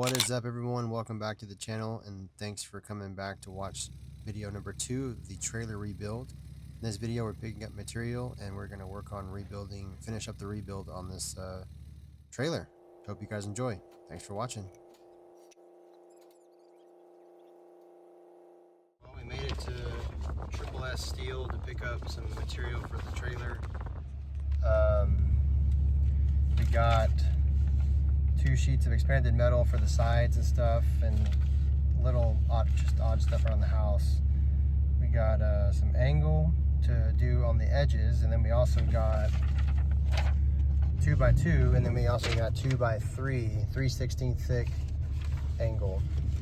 What is up, everyone? Welcome back to the channel, and thanks for coming back to watch video number 2 of the trailer rebuild. In this video, we're picking up material and we're going to work on finish up the rebuild on this trailer. Hope you guys enjoy. Thanks for watching. Well, we made it to Triple S Steel to pick up some material for the trailer. We got 2 sheets of expanded metal for the sides and stuff, and just odd stuff around the house. We got some angle to do on the edges, and then we also got 2x2, and then we also got 2x3, 3/16 thick angle,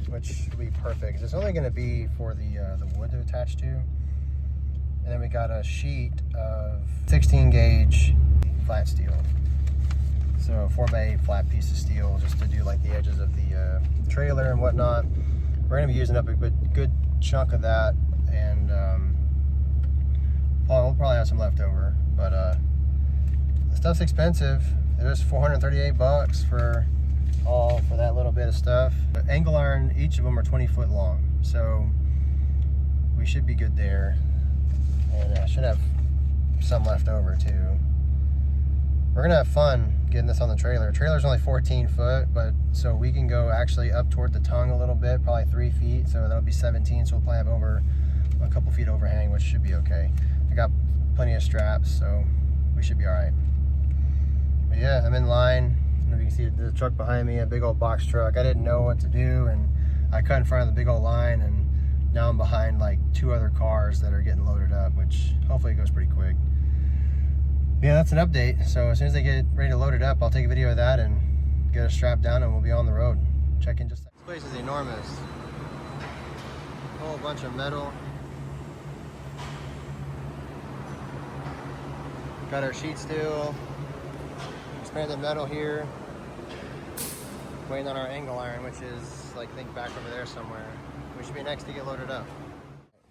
which will be perfect. It's only going to be for the wood to attach to. And then we got a sheet of 16 gauge flat steel. So 4x8 flat piece of steel, just to do like the edges of the trailer and whatnot. We're gonna be using up a good chunk of that, and we'll probably have some left over. But the stuff's expensive. It was 438 bucks for that little bit of stuff. But angle iron, each of them are 20 foot long, so we should be good there. And I should have some left over too. We're gonna have fun getting this on the trailer. The trailer's only 14 foot, but so we can go actually up toward the tongue a little bit, probably 3 feet, so that'll be 17, so we'll probably have over a couple feet overhang, which should be okay. I got plenty of straps, so we should be all right. But yeah, I'm in line. I don't know if you can see the truck behind me, a big old box truck. I didn't know what to do, and I cut in front of the big old line, and now I'm behind like 2 other cars that are getting loaded up, which hopefully goes pretty quick. Yeah, that's an update. So as soon as they get ready to load it up, I'll take a video of that and get us strapped down, and we'll be on the road. Check in just a second. This place is enormous. A whole bunch of metal. Got our sheet steel, expanded metal here. Waiting on our angle iron, which is like, I think, back over there somewhere. We should be next to get loaded up.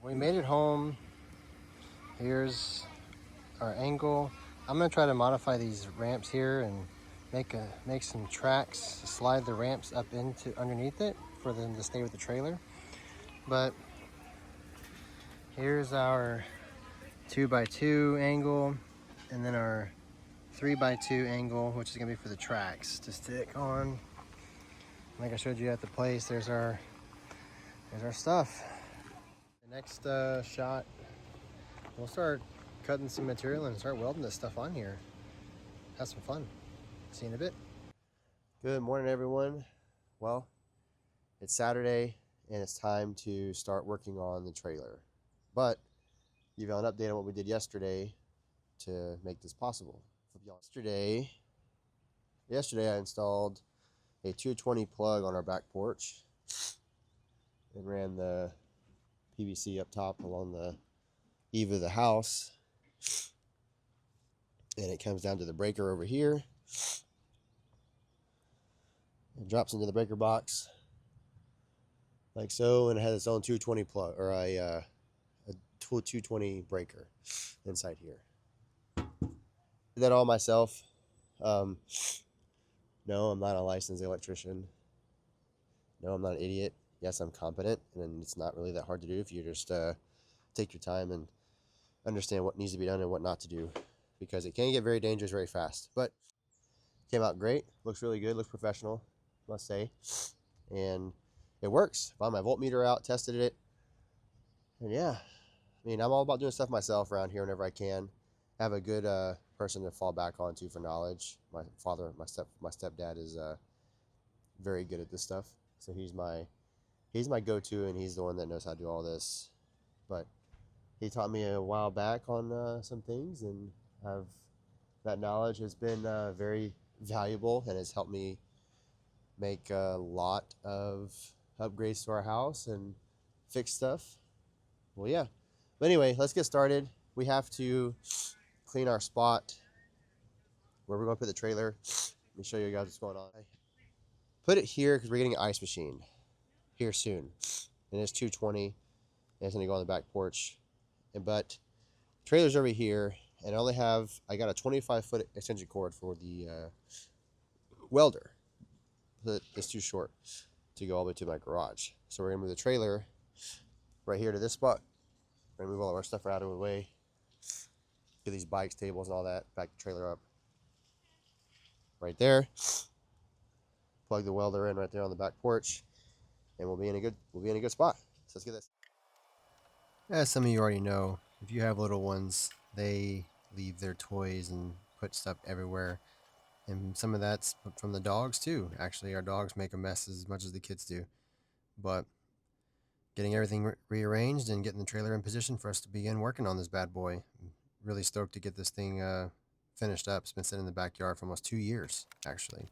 We made it home. Here's our angle. I'm gonna try to modify these ramps here and make some tracks, slide the ramps up into underneath it for them to stay with the trailer. But here's our 2x2 angle, and then our 3x2 angle, which is gonna be for the tracks to stick on. Like I showed you at the place, there's our stuff. The next shot, we'll start cutting some material and start welding this stuff on here. Have some fun. See you in a bit. Good morning, everyone. Well, it's Saturday and it's time to start working on the trailer. But give you an update on what we did yesterday to make this possible. Yesterday I installed a 220 plug on our back porch and ran the PVC up top along the eave of the house, and it comes down to the breaker over here and drops into the breaker box like so, and it has its own 220 plug, or a 220 breaker inside here. Did that all myself. No, I'm not a licensed electrician. No, I'm not an idiot. Yes, I'm competent, and it's not really that hard to do if you just take your time and understand what needs to be done and what not to do, because it can get very dangerous very fast. But came out great. Looks really good. Looks professional, must say. And it works. Found my voltmeter out, tested it, and yeah, I mean, I'm all about doing stuff myself around here whenever I can. I have a good person to fall back onto for knowledge. My stepdad is very good at this stuff, so he's my go-to, and he's the one that knows how to do all this. But he taught me a while back on some things, and that knowledge has been very valuable, and has helped me make a lot of upgrades to our house and fix stuff. Well, yeah. But anyway, let's get started. We have to clean our spot where we're going to put the trailer. Let me show you guys what's going on. I put it here because we're getting an ice machine here soon, and it's 220, and it's going to go on the back porch. But trailer's over here, and I got a 25-foot extension cord for the welder. it's too short to go all the way to my garage. So we're gonna move the trailer right here to this spot. We're gonna move all of our stuff out of the way. Get these bikes, tables, and all that. Back the trailer up right there. Plug the welder in right there on the back porch, and we'll be in a good spot. So let's get this. As some of you already know, if you have little ones, they leave their toys and put stuff everywhere. And some of that's from the dogs too. Actually, our dogs make a mess as much as the kids do. But getting everything rearranged and getting the trailer in position for us to begin working on this bad boy. I'm really stoked to get this thing finished up. It's been sitting in the backyard for almost 2 years, actually.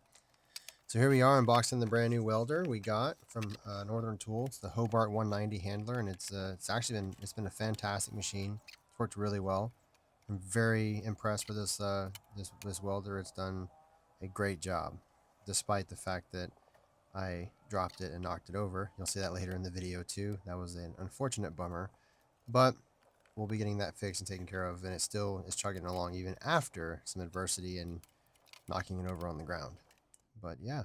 So here we are unboxing the brand new welder we got from Northern Tools, the Hobart 190 handler, and it's been a fantastic machine. It's worked really well. I'm very impressed with this welder. It's done a great job, despite the fact that I dropped it and knocked it over. You'll see that later in the video too. That was an unfortunate bummer, but we'll be getting that fixed and taken care of, and it still is chugging along even after some adversity and knocking it over on the ground. But yeah,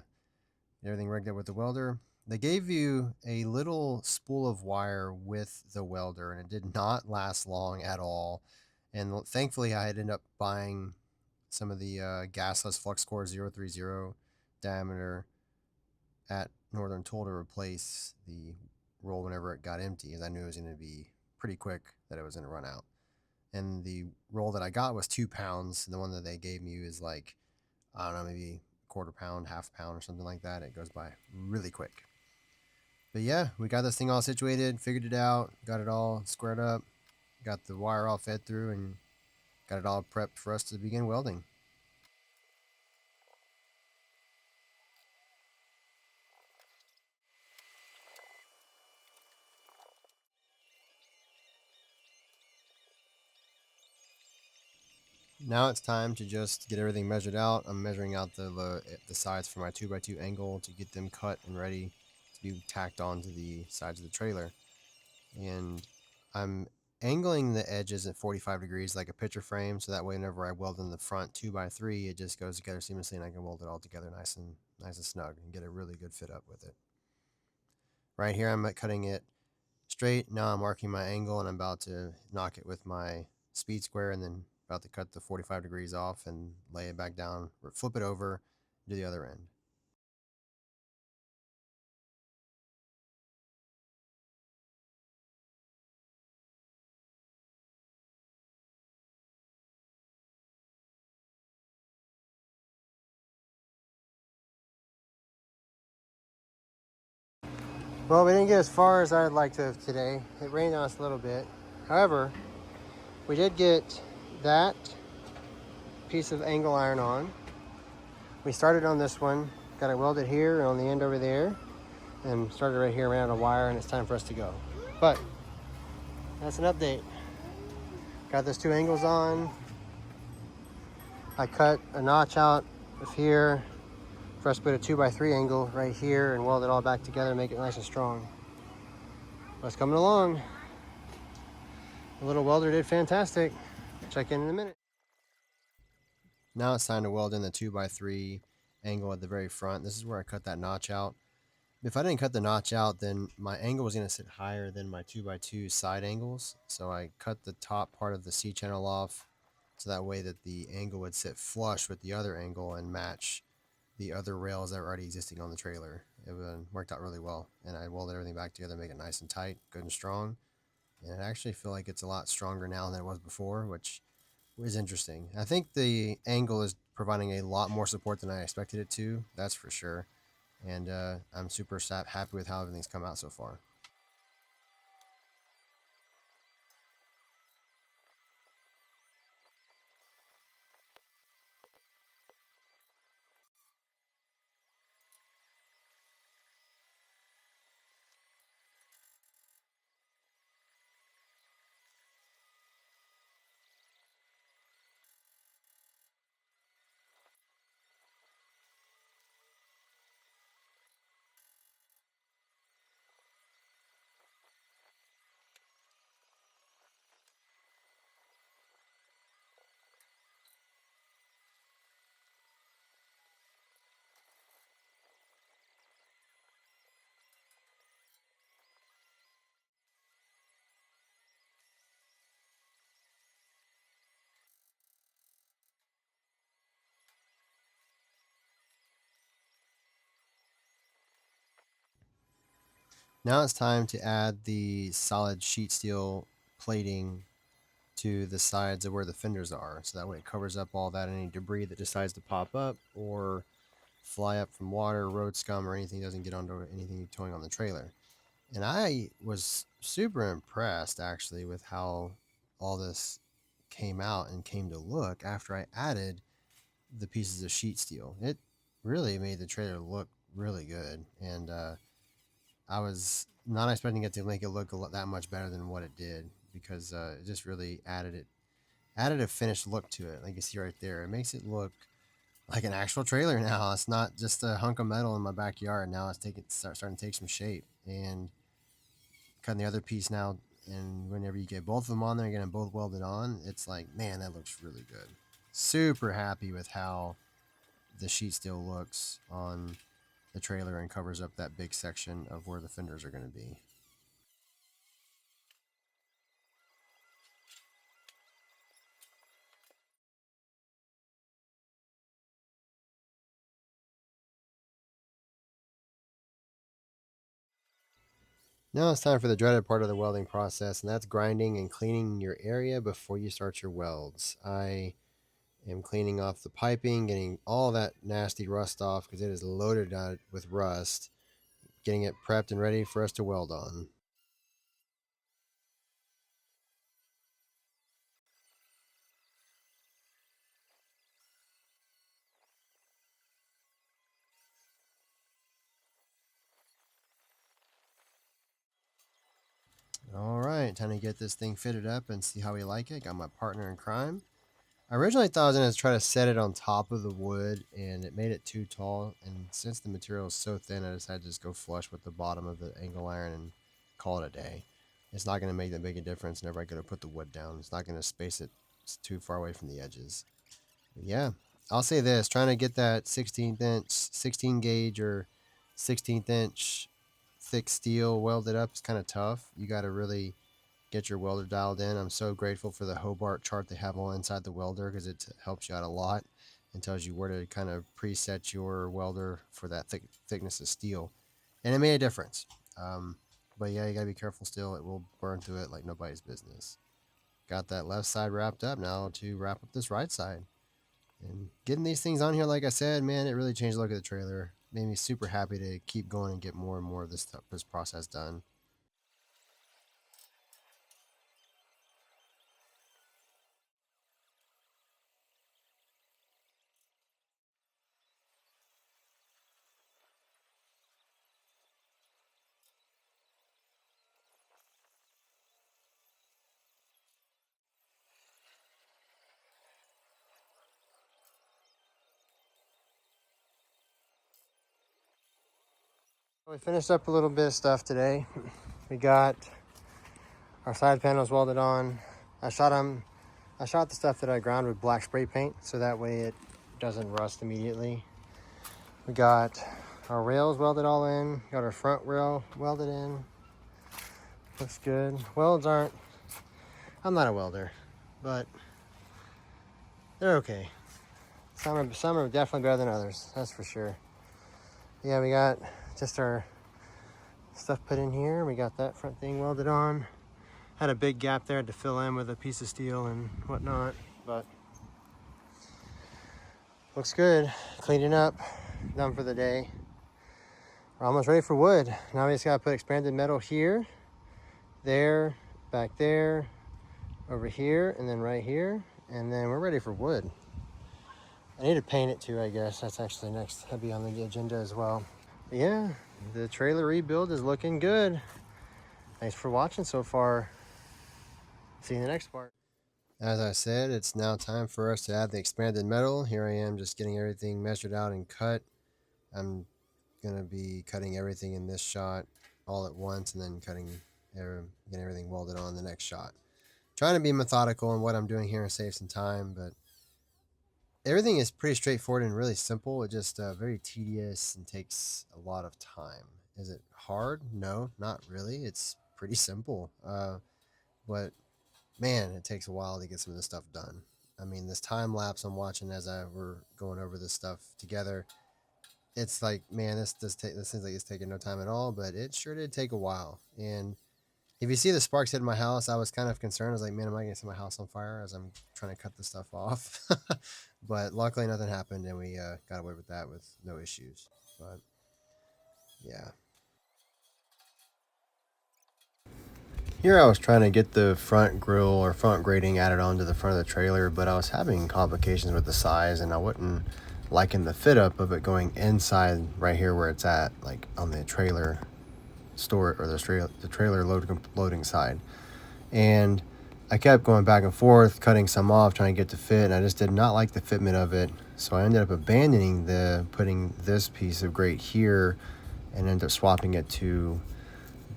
everything rigged up with the welder. They gave you a little spool of wire with the welder, and it did not last long at all. And thankfully, I had ended up buying some of the gasless flux core 030 diameter at Northern Tool to replace the roll whenever it got empty, as I knew it was going to be pretty quick that it was going to run out. And the roll that I got was 2 pounds. And the one that they gave me is like, I don't know, maybe quarter pound, half pound, or something like that. It goes by really quick. But yeah, we got this thing all situated, figured it out, got it all squared up, got the wire all fed through, and got it all prepped for us to begin welding. Now it's time to just get everything measured out. I'm measuring out the sides for my 2x2 angle to get them cut and ready to be tacked onto the sides of the trailer. And I'm angling the edges at 45 degrees like a picture frame, so that way whenever I weld in the front 2x3, it just goes together seamlessly and I can weld it all together nice and snug and get a really good fit up with it. Right here I'm cutting it straight. Now I'm marking my angle and I'm about to knock it with my speed square, and then about to cut the 45 degrees off and lay it back down or flip it over, do the other end. Well, we didn't get as far as I'd like to have today. It rained on us a little bit. However, we did get that piece of angle iron on. We started on this one, got it welded here and on the end over there, and started right here, ran out of wire, and it's time for us to go. But that's an update. Got those 2 angles on. I cut a notch out of here for us to put a 2x3 angle right here and weld it all back together, make it nice and strong. What's coming along? The little welder did fantastic. Check in a minute. Now it's time to weld in the 2x3 angle at the very front. This is where I cut that notch out. If I didn't cut the notch out, then my angle was going to sit higher than my 2x2 side angles. So I cut the top part of the C-channel off so that way that the angle would sit flush with the other angle and match the other rails that were already existing on the trailer. It worked out really well, and I welded everything back together, make it nice and tight, good and strong. And I actually feel like it's a lot stronger now than it was before, which is interesting. I think the angle is providing a lot more support than I expected it to, that's for sure. And I'm super happy with how everything's come out so far. Now it's time to add the solid sheet steel plating to the sides of where the fenders are. So that way it covers up all that, any debris that decides to pop up or fly up from water, road scum, or anything doesn't get onto anything towing on the trailer. And I was super impressed actually with how all this came out and came to look after I added the pieces of sheet steel. It really made the trailer look really good. And I was not expecting it to make it look that much better than what it did, because it just really added a finished look to it. Like you see right there, it makes it look like an actual trailer now. It's not just a hunk of metal in my backyard. Now it's starting to take some shape. And cutting the other piece now, and whenever you get both of them on there, getting them both welded on, it's like, man, that looks really good. Super happy with how the sheet steel looks on the trailer and covers up that big section of where the fenders are going to be. Now it's time for the dreaded part of the welding process, and that's grinding and cleaning your area before you start your welds. I am cleaning off the piping, getting all that nasty rust off because it is loaded with rust, getting it prepped and ready for us to weld on. All right, time to get this thing fitted up and see how we like it. Got my partner in crime. I originally thought I was going to try to set it on top of the wood, and it made it too tall. And since the material is so thin, I decided to just go flush with the bottom of the angle iron and call it a day. It's not going to make that big a difference whenever I go to put the wood down. It's not going to space it too far away from the edges. But yeah, I'll say this: trying to get that 16th inch, 16 gauge, or 16th inch thick steel welded up is kind of tough. You got to really get your welder dialed in. I'm so grateful for the Hobart chart they have on inside the welder, because it helps you out a lot and tells you where to kind of preset your welder for that thickness of steel. And it made a difference. But yeah, you got to be careful still. It will burn through it like nobody's business. Got that left side wrapped up. Now to wrap up this right side. And getting these things on here, like I said, man, it really changed the look of the trailer. Made me super happy to keep going and get more and more of this process done. We finished up a little bit of stuff today. We got our side panels welded on. I shot them. I shot the stuff that I ground with black spray paint, so that way it doesn't rust immediately. We got our rails welded all in. Got our front rail welded in. Looks good. Welds aren't. I'm not a welder, but they're okay. Some are definitely better than others. That's for sure. Yeah, we got just our stuff put in here. We got that front thing welded on. Had a big gap there to fill in with a piece of steel and whatnot, but looks good. Cleaning up, done for the day. We're almost ready for wood. Now we just gotta put expanded metal here, there, back there, over here, and then right here, and then we're ready for wood. I need to paint it too, I guess. That's actually next. That'll be on the agenda as well. But yeah, the trailer rebuild is looking good. Thanks for watching so far. See you in the next part. As I said, it's now time for us to add the expanded metal. Here I am just getting everything measured out and cut. I'm going to be cutting everything in this shot all at once, and then getting everything welded on the next shot. Trying to be methodical in what I'm doing here and save some time, but everything is pretty straightforward and really simple. It just very tedious and takes a lot of time. Is it hard? No, not really. It's pretty simple. But man, it takes a while to get some of this stuff done. I mean, this time lapse I'm watching as we're going over this stuff together, it's like, man, this seems like it's taking no time at all, but it sure did take a while. And if you see the sparks hitting my house, I was kind of concerned. I was like, man, am I going to set my house on fire as I'm trying to cut the stuff off? But luckily, nothing happened, and we got away with that with no issues. But yeah. Here I was trying to get the front grill or front grating added onto the front of the trailer, but I was having complications with the size, and I wasn't liking the fit up of it going inside right here where it's at, like on the trailer store or the trailer loading side. And I kept going back and forth, cutting some off, trying to get to fit, and I just did not like the fitment of it. So I ended up abandoning putting this piece of grate here and ended up swapping it to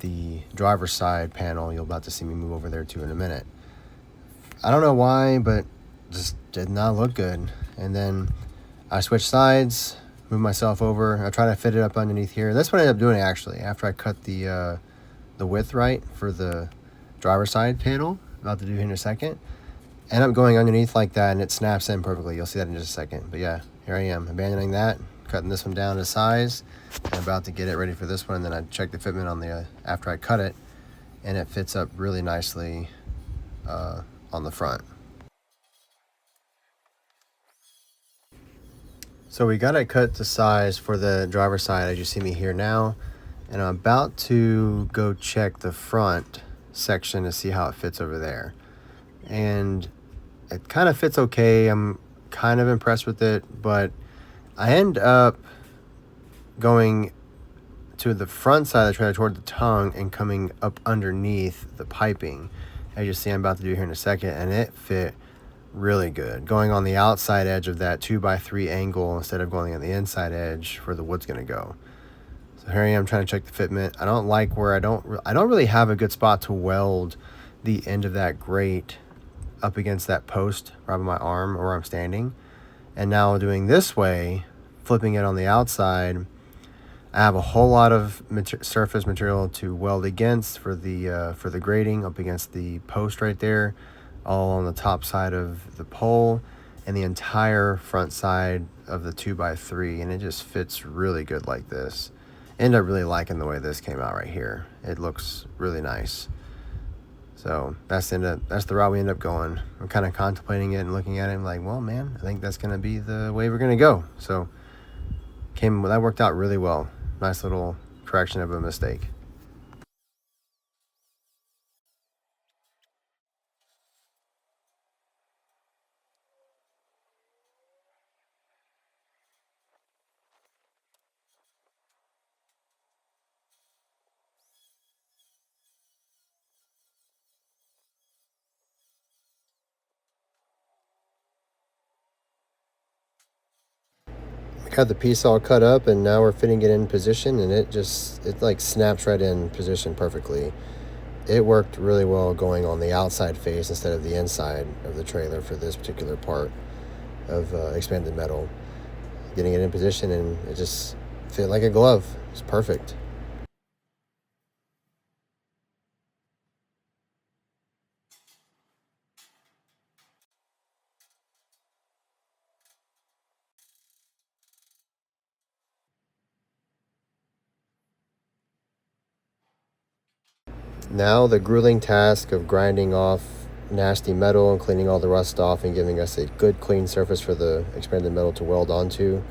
the driver's side panel. You'll about to see me move over there too in a minute. I don't know why, but just did not look good. And then I switched sides, moved myself over. I tried to fit it up underneath here. That's what I ended up doing actually. After I cut the width right for the driver's side panel, about to do here in a second, end up going underneath like that, and it snaps in perfectly. You'll see that in just a second. But yeah, here I am abandoning that, cutting this one down to size, and about to get it ready for this one. And then I checked the fitment on the after I cut it, and it fits up really nicely on the front. So we got it cut to size for the driver's side as you see me here now, and I'm about to go check the front section to see how it fits over there. And it kind of fits okay. I'm kind of impressed with it, but I end up going to the front side of the trailer toward the tongue and coming up underneath the piping, as you see I'm about to do here in a second, and it fit really good, going on the outside edge of that 2x3 angle instead of going on the inside edge where the wood's going to go. So here I am trying to check the fitment. I don't like where I don't really have a good spot to weld the end of that grate up against that post right by my arm or where I'm standing. And now doing this way, flipping it on the outside, I have a whole lot of surface material to weld against for the grating up against the post right there, all on the top side of the pole and the entire front side of the 2x3, and it just fits really good like this. Ended up really liking the way this came out right here. It looks really nice. So that's the route we end up going. I'm kind of contemplating it and looking at it and like, well, man, I think that's going to be the way we're going to go. So that worked out really well. Nice little correction of a mistake. Got the piece all cut up, and now we're fitting it in position, and it like snaps right in position perfectly. It worked really well going on the outside face instead of the inside of the trailer for this particular part of expanded metal. Getting it in position, and it just fit like a glove. It's perfect. Now the grueling task of grinding off nasty metal and cleaning all the rust off and giving us a good clean surface for the expanded metal to weld onto.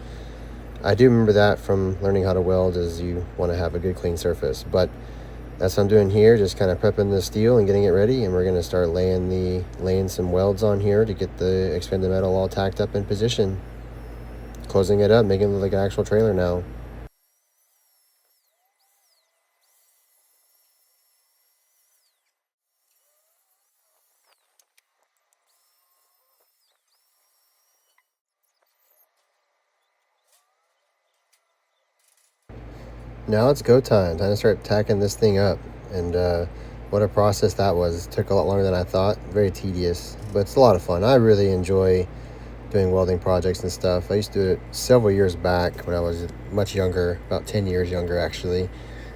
I do remember that from learning how to weld, is you want to have a good clean surface. But that's what I'm doing here, just kind of prepping the steel and getting it ready, and we're going to start laying some welds on here to get the expanded metal all tacked up in position. Closing it up, making it look like an actual trailer now. Now it's go time. Time to start tacking this thing up. And what a process that was. It took a lot longer than I thought. Very tedious, but it's a lot of fun. I really enjoy doing welding projects and stuff. I used to do it several years back when I was much younger, about 10 years younger actually.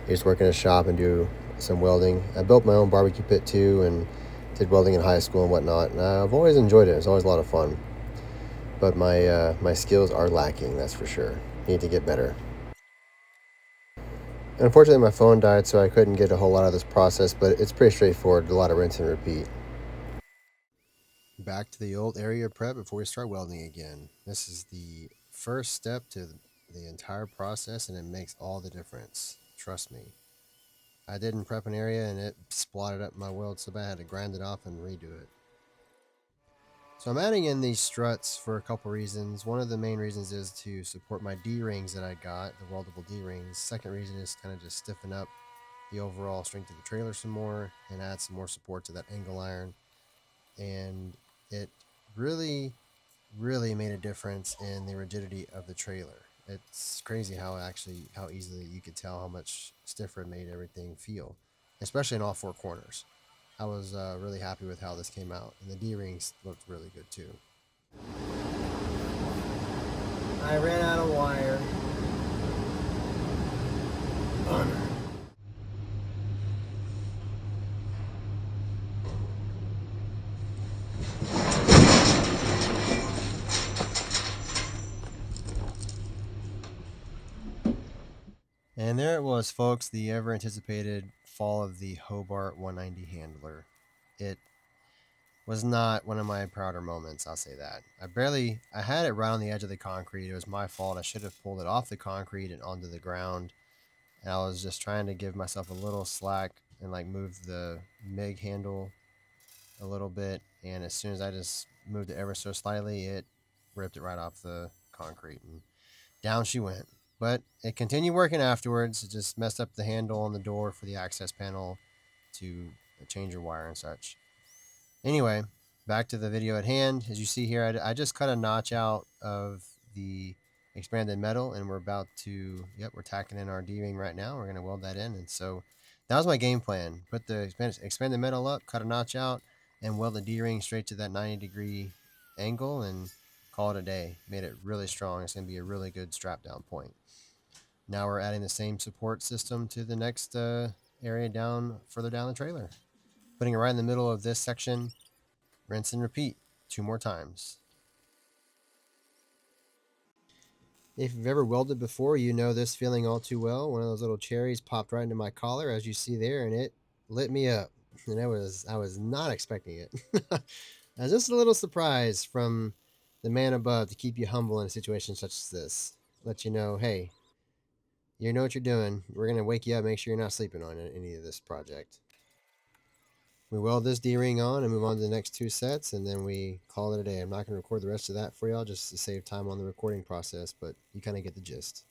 I used to work in a shop and do some welding. I built my own barbecue pit too, and did welding in high school and whatnot. And I've always enjoyed it. It's always a lot of fun. but my skills are lacking, that's for sure. Need to get better. Unfortunately, my phone died, so I couldn't get a whole lot of this process, but it's pretty straightforward. A lot of rinse and repeat. Back to the old area prep before we start welding again. This is the first step to the entire process, and it makes all the difference. Trust me. I didn't prep an area, and it splotted up my weld so bad I had to grind it off and redo it. So I'm adding in these struts for a couple reasons. One of the main reasons is to support my D-rings that I got, the weldable D-rings. Second reason is kind of just stiffen up the overall strength of the trailer some more and add some more support to that angle iron. And it really, really made a difference in the rigidity of the trailer. It's crazy how easily you could tell how much stiffer it made everything feel, especially in all four corners. I was really happy with how this came out, and the D-rings looked really good too. I ran out of wire. And there it was, folks, the ever anticipated fall of the Hobart 190 handler. It was not one of my prouder moments, I'll say that. I had it right on the edge of the concrete. It was my fault. I should have pulled it off the concrete and onto the ground. And I was just trying to give myself a little slack and like move the MIG handle a little bit. And as soon as I just moved it ever so slightly, it ripped it right off the concrete and down she went. But it continued working afterwards. It just messed up the handle on the door for the access panel to change your wire and such. Anyway, back to the video at hand. As you see here, I just cut a notch out of the expanded metal, and we're about to, we're tacking in our D-ring right now. We're going to weld that in. And so that was my game plan. Put the expanded metal up, cut a notch out, and weld the D-ring straight to that 90-degree angle and call it a day. Made it really strong. It's going to be a really good strap down point. Now we're adding the same support system to the next area further down the trailer. Putting it right in the middle of this section, rinse and repeat 2 more times. If you've ever welded before, you know this feeling all too well. One of those little cherries popped right into my collar, as you see there, and it lit me up. And I was not expecting it. I was just a little surprised from the man above to keep you humble in a situation such as this. Let you know, hey, you know what you're doing. We're going to wake you up, make sure you're not sleeping on any of this project. We weld this D-ring on and move on to the next 2 sets, and then we call it a day. I'm not going to record the rest of that for y'all just to save time on the recording process, but you kind of get the gist.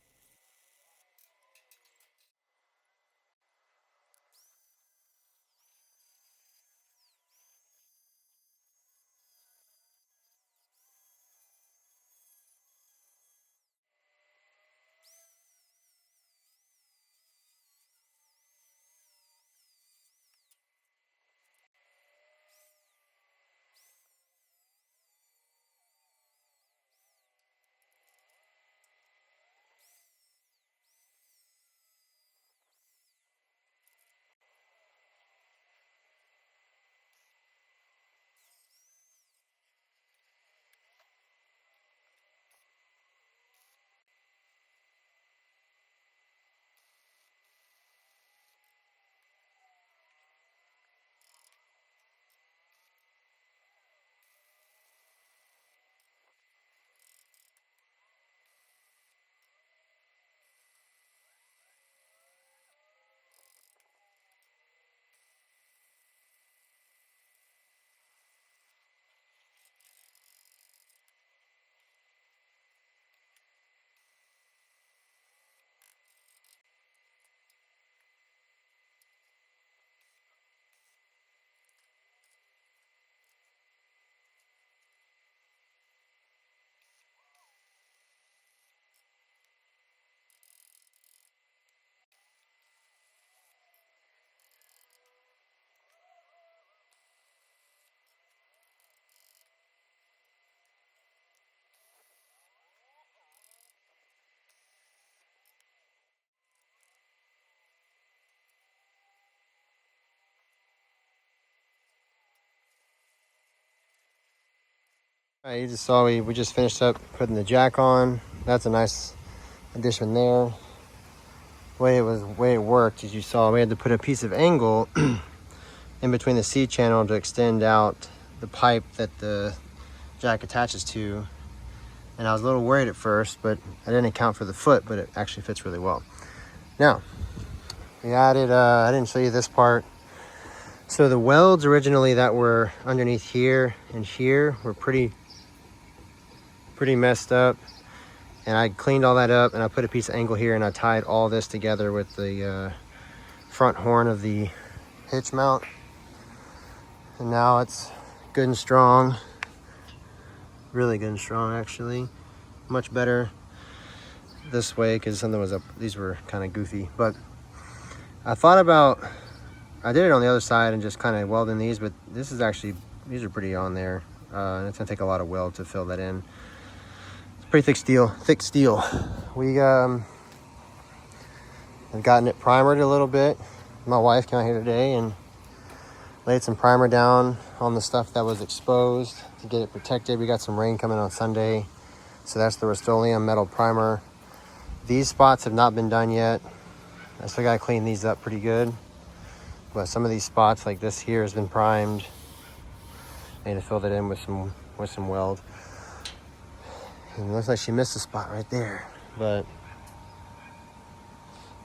Alright, you just saw we just finished up putting the jack on. That's a nice addition there. Way it worked, as you saw, we had to put a piece of angle in between the C channel to extend out the pipe that the jack attaches to. And I was a little worried at first, but I didn't account for the foot, but it actually fits really well. Now, we added, I didn't show you this part. So the welds originally that were underneath here and here were pretty messed up. And I cleaned all that up and I put a piece of angle here and I tied all this together with the front horn of the hitch mount. And now it's good and strong. Really good and strong, actually. Much better this way because something was up. These were kind of goofy, but I thought about, I did it on the other side and just kind of welding these, but this is actually, these are pretty on there. And it's gonna take a lot of weld to fill that in. It's pretty thick steel. We have gotten it primered a little bit. My wife came out here today and laid some primer down on the stuff that was exposed to get it protected. We got some rain coming on Sunday, so that's the Rust-Oleum metal primer. These spots have not been done yet. I still gotta clean these up pretty good. But some of these spots, like this here, has been primed. I need to fill that in with some weld. And it looks like she missed a spot right there, but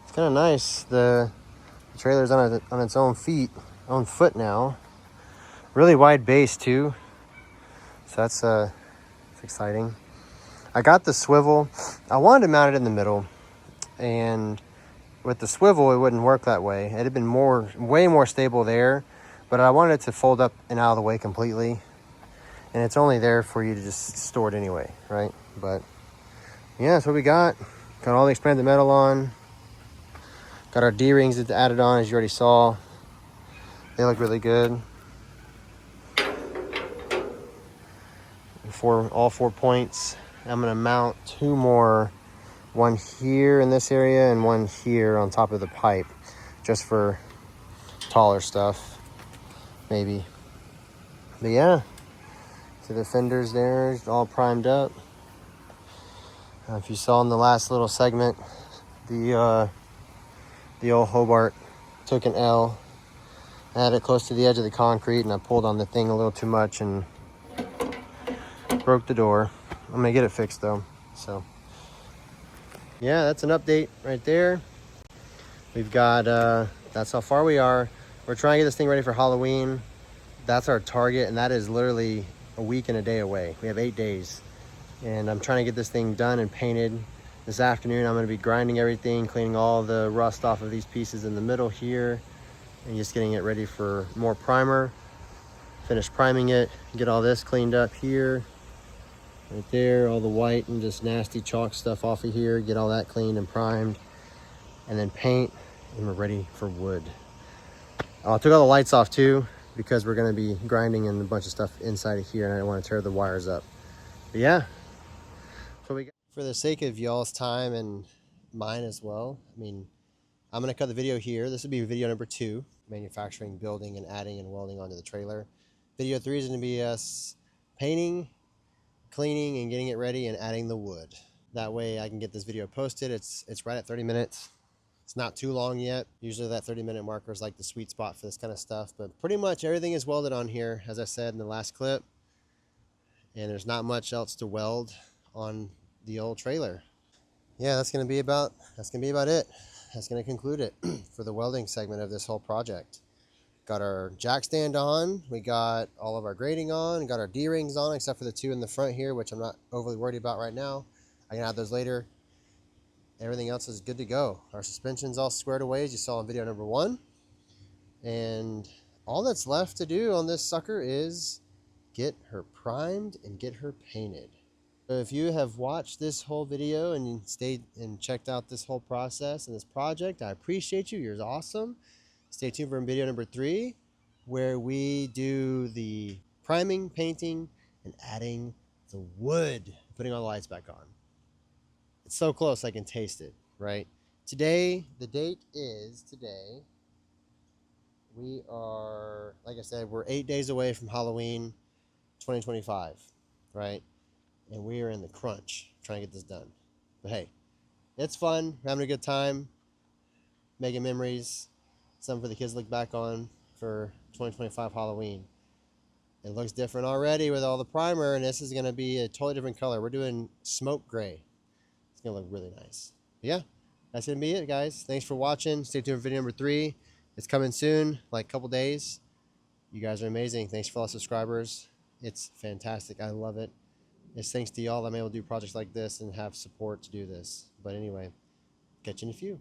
it's kind of nice. The trailer's on its own foot now. Really wide base too, so that's it's exciting. I got the swivel. I wanted to mount it in the middle, and with the swivel it wouldn't work that way. It had been way more stable there, but I wanted it to fold up and out of the way completely, and it's only there for you to just store it anyway, right? But yeah, that's what we got. Got all the expanded metal on. Got our D-rings added on, as you already saw. They look really good. All 4 points. I'm gonna mount 2 more, one here in this area and one here on top of the pipe, just for taller stuff, maybe. But yeah, so the fenders there, all primed up. If you saw in the last little segment, the old Hobart took an L. I had it close to the edge of the concrete and I pulled on the thing a little too much and broke the door. I'm gonna get it fixed though. So yeah, that's an update right there. We've got, that's how far we are. We're trying to get this thing ready for Halloween. That's our target, and that is literally a week and a day away. We have 8 days. And I'm trying to get this thing done and painted. This afternoon, I'm gonna be grinding everything, cleaning all the rust off of these pieces in the middle here, and just getting it ready for more primer. Finish priming it, get all this cleaned up here, right there, all the white and just nasty chalk stuff off of here, get all that cleaned and primed, and then paint, and we're ready for wood. I took all the lights off too, because we're gonna be grinding and a bunch of stuff inside of here, and I don't wanna tear the wires up. But yeah, so we got. For the sake of y'all's time and mine as well, I mean, I'm gonna cut the video here. This will be video number 2, manufacturing, building, and adding and welding onto the trailer. Video 3 is gonna be us painting, cleaning, and getting it ready and adding the wood. That way I can get this video posted. It's right at 30 minutes. It's not too long yet. Usually that 30-minute marker is like the sweet spot for this kind of stuff, but pretty much everything is welded on here, as I said in the last clip, and there's not much else to weld on the old trailer. Yeah, that's gonna be about it. That's gonna conclude it for the welding segment of this whole project. Got our jack stand on, we got all of our grating on, got our D-rings on, except for the 2 in the front here, which I'm not overly worried about right now. I can add those later. Everything else is good to go. Our suspension's all squared away, as you saw in video number 1. And all that's left to do on this sucker is get her primed and get her painted. If you have watched this whole video and stayed and checked out this whole process and this project, I appreciate you. You're awesome. Stay tuned for video number 3, where we do the priming, painting, and adding the wood, putting all the lights back on. It's so close I can taste it, right? Today, the date is today. We are, like I said, we're 8 days away from Halloween 2025. right? And we are in the crunch trying to get this done. But hey, it's fun. We're having a good time, making memories, something for the kids to look back on for 2025 Halloween. It looks different already with all the primer, and this is going to be a totally different color. We're doing smoke gray. It's going to look really nice. But yeah, that's going to be it, guys. Thanks for watching. Stay tuned for video number 3. It's coming soon, like a couple days. You guys are amazing. Thanks for all the subscribers. It's fantastic. I love it. It's thanks to y'all I'm able to do projects like this and have support to do this. But anyway, catch you in a few.